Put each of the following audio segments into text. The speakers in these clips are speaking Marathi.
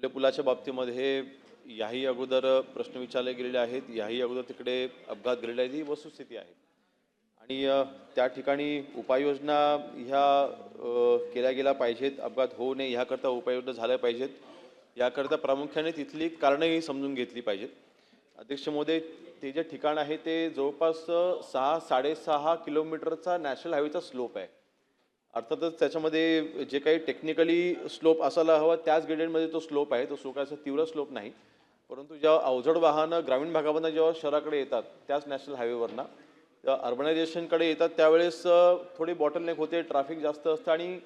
आपल्या पुलाच्या बाबतीमध्ये याही अगोदर प्रश्न विचारले गेलेले आहेत, याही अगोदर तिकडे अपघात घडलेला आहे, ही वस्तुस्थिती आहे. आणि त्या ठिकाणी उपाययोजना ह्या केल्या गेल्या पाहिजेत, अपघात होऊ नये ह्याकरता उपाययोजना झाल्या पाहिजेत. याकरता प्रामुख्याने तिथली कारणंही समजून घेतली पाहिजेत. अध्यक्ष महोदय, ते जे ठिकाण आहे ते जवळपास 6-6.5 किलोमीटरचा नॅशनल हायवेचा स्लोप आहे. अर्थातच त्याच्यामध्ये जे काही टेक्निकली स्लोप असायला हवा त्याच ग्रेडियंटमध्ये तो स्लोप आहे. तो सुखाचा तीव्र स्लोप नाही. परंतु जेव्हा अवजड वाहनं ग्रामीण भागामधनं जेव्हा शहराकडे येतात त्याच नॅशनल हायवेवरनं अर्बनायझेशनकडे येतात त्यावेळेस थोडी बॉटलनेक होते, ट्रॅफिक जास्त असतं आणि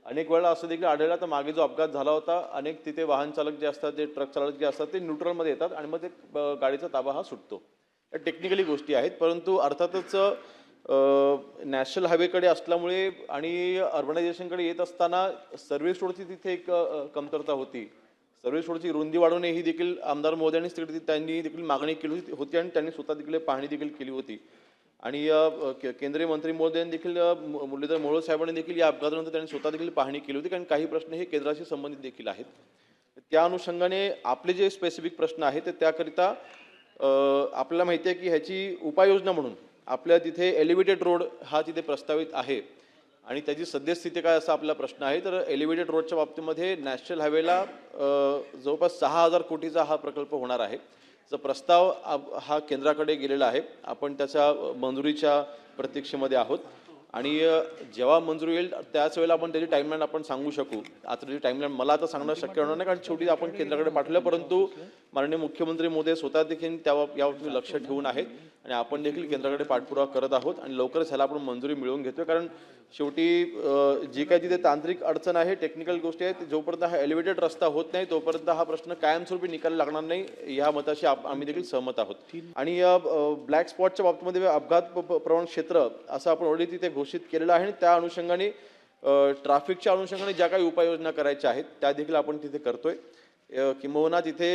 अनेक वेळा असं देखील आढळलं तर मागे जो अपघात झाला होता अनेक तिथे वाहन चालक जे असतात, जे ट्रक चालक जे असतात ते न्यूट्रलमध्ये येतात आणि मग ते गाडीचा ताबा हा सुटतो. या टेक्निकली गोष्टी आहेत, परंतु अर्थातच नॅशनल हायवेकडे असल्यामुळे आणि अर्बनायझेशनकडे येत असताना सर्व्हिस रोडची तिथे एक कमतरता होती. सर्व्हिस रोडची रुंदी वाढवणे ही देखील आमदार महोदयांनीच तिकडे त्यांनी देखील मागणी केली होती आणि त्यांनी स्वतः तिकडे पाहणी देखील केली होती. आणि केंद्रीय मंत्री महोदयांनी देखील मुरलीधर मोहोळ साहेबांनी देखील या अपघातानंतर त्यांनी स्वतः देखील पाहणी केली होती, कारण काही प्रश्न हे केंद्राशी संबंधित देखील आहेत. त्या अनुषंगाने आपले जे स्पेसिफिक प्रश्न आहेत ते त्याकरिता आपल्याला माहिती आहे की ह्याची उपाययोजना म्हणून आपल्या तिथे एलिव्हेटेड रोड हा तिथे प्रस्तावित आहे आणि त्याची सद्यस्थिती काय असा आपला प्रश्न आहे. तर एलिव्हेटेड रोडच्या बाबतीमध्ये नॅशनल हायवेला जवळपास 6,000 कोटीचा हा प्रकल्प होणार आहे. जो प्रस्ताव हा केंद्राकडे गेलेला आहे. आपण त्याच्या मंजुरीच्या प्रतीक्षेमध्ये आहोत आणि जेव्हा मंजुरी येईल त्याच वेळेला आपण त्याची टाईमलाईन आपण सांगू शकू. आता त्याची टाईमलाईन मला आता सांगणं शक्य होणार नाही, कारण शेवटी आपण केंद्राकडे पाठवलं, परंतु माननीय मुख्यमंत्री महोदय स्वतः देखील यावर लक्ष ठेवून आहेत आणि आपण देखील केंद्राकडे पाठपुरावा करत आहोत आणि लवकरच ह्याला आपण मंजुरी मिळवून घेतोय. कारण शेवटी जी काही तिथे तांत्रिक अडचण आहे, टेक्निकल गोष्टी आहेत, जोपर्यंत हा एलिव्हेटेड रस्ता होत नाही तोपर्यंत हा प्रश्न कायमस्वरूपी निकाली लागणार नाही या मताशी आम्ही देखील सहमत आहोत. आणि ब्लॅक स्पॉटच्या बाबतीमध्ये अपघात प्रवण क्षेत्र असं आपण ऑलरेडी तिथे घोषित केलेलं आहे आणि त्या अनुषंगाने ट्रॅफिकच्या अनुषंगाने ज्या काही उपाययोजना करायच्या आहेत त्या देखील आपण तिथे करतोय. किंबहुना तिथे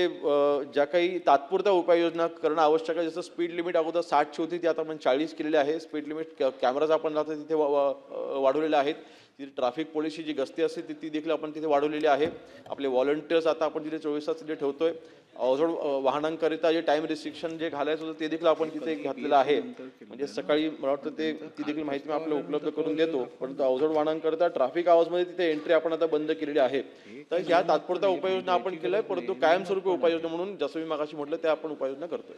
ज्या काही तात्पुरत्या उपाययोजना करणं आवश्यक आहे, जसं स्पीड लिमिट अगोदर 60ची होती ती आता आपण 40 केलेली आहे. स्पीड लिमिट कॅमेराज आपण आता तिथे वाढवलेले आहेत. तिथे ट्रॅफिक पोलिसची जी गस्ती असते ती देखील आपण तिथे वाढवलेली आहे. आपले व्हॉलंटियर्स आता आपण तिथे 24 तास तिथे ठेवतोय. अवजड वाहनांकरिता जे टाइम रिस्ट्रिक्शन जे घालायचं होतं ते देखील आपण तिथे घातलेलं आहे. म्हणजे सकाळी मला वाटतं ती देखील माहिती मी आपल्याला उपलब्ध करून देतो. परंतु अवजड वाहनांकरिता ट्रॅफिक आवाजमध्ये तिथे एंट्री आपण आता बंद केलेली आहे. तर ह्या तात्पुरत्या उपाययोजना आपण केल्या, परंतु कायमस्वरूपी उपाययोजना म्हणून जसं मी मागाशी म्हटलं त्या आपण उपाययोजना करतोय.